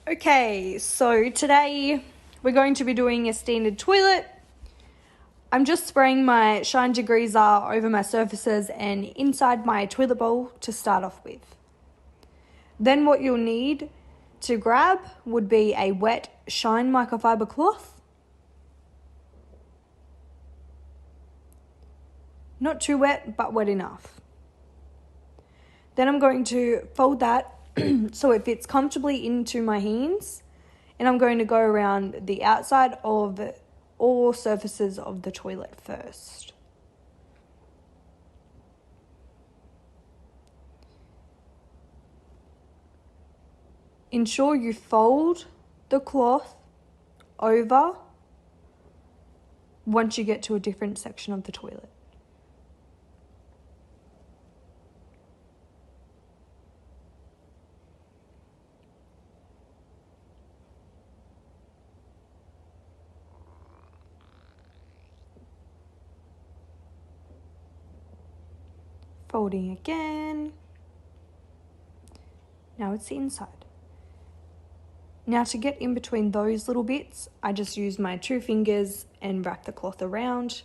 Okay, so today we're going to be doing a standard toilet. I'm just spraying my Shyn Degreaser over my surfaces and inside my toilet bowl to start off with. Then what you'll need to grab would be a wet Shyn microfibre cloth. Not too wet, but wet enough. Then I'm going to fold that so it fits comfortably into my hands, and I'm going to go around the outside of all surfaces of the toilet first. Ensure you fold the cloth over once you get to a different section of the toilet. Folding again. Now it's the inside. Now to get in between those little bits, I just use my 2 fingers and wrap the cloth around.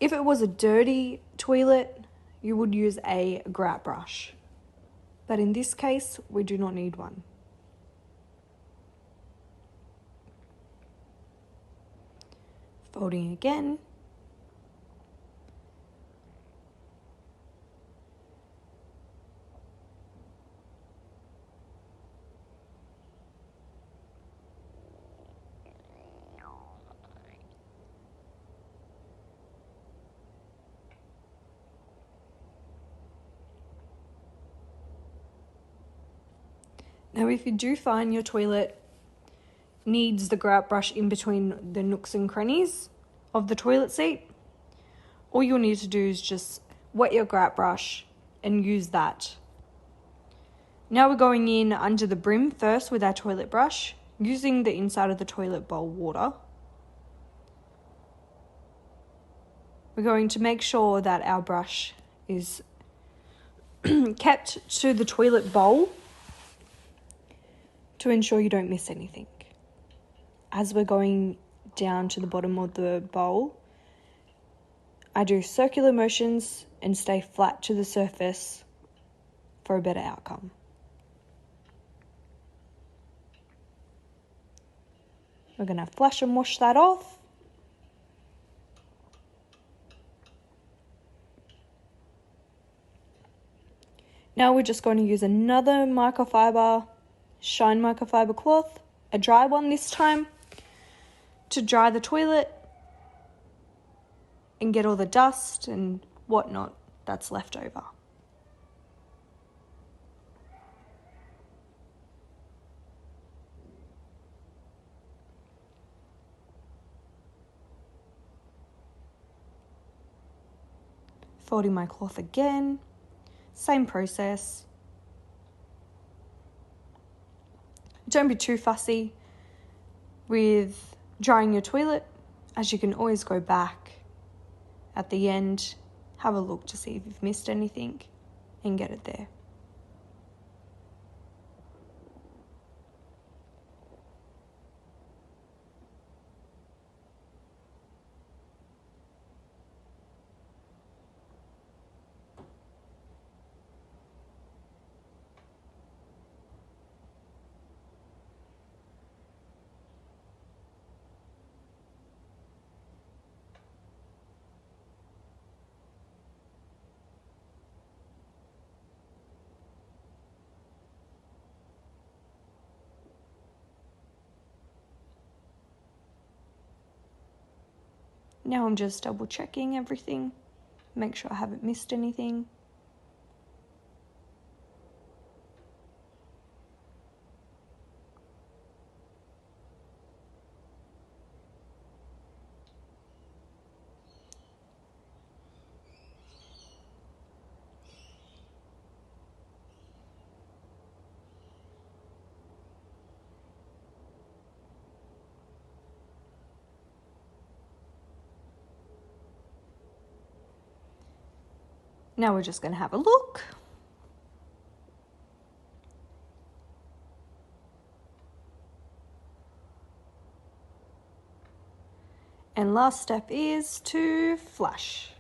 If it was a dirty toilet, you would use a grout brush. But in this case, we do not need one. Folding again. Now, if you do find your toilet needs the grout brush in between the nooks and crannies of the toilet seat, all you'll need to do is just wet your grout brush and use that. Now we're going in under the brim first with our toilet brush, using the inside of the toilet bowl water. We're going to make sure that our brush is kept to the toilet bowl to ensure you don't miss anything. As we're going down to the bottom of the bowl, I do circular motions and stay flat to the surface for a better outcome. We're going to flush and wash that off. Now we're just going to use another microfiber, Shyn microfiber cloth, a dry one this time, to dry the toilet and get all the dust and whatnot that's left over. Folding my cloth again, same process. Don't be too fussy with drying your toilet, as you can always go back at the end, have a look to see if you've missed anything and get it there. Now I'm just double checking everything, make sure I haven't missed anything. Now we're just going to have a look. And last step is to flush.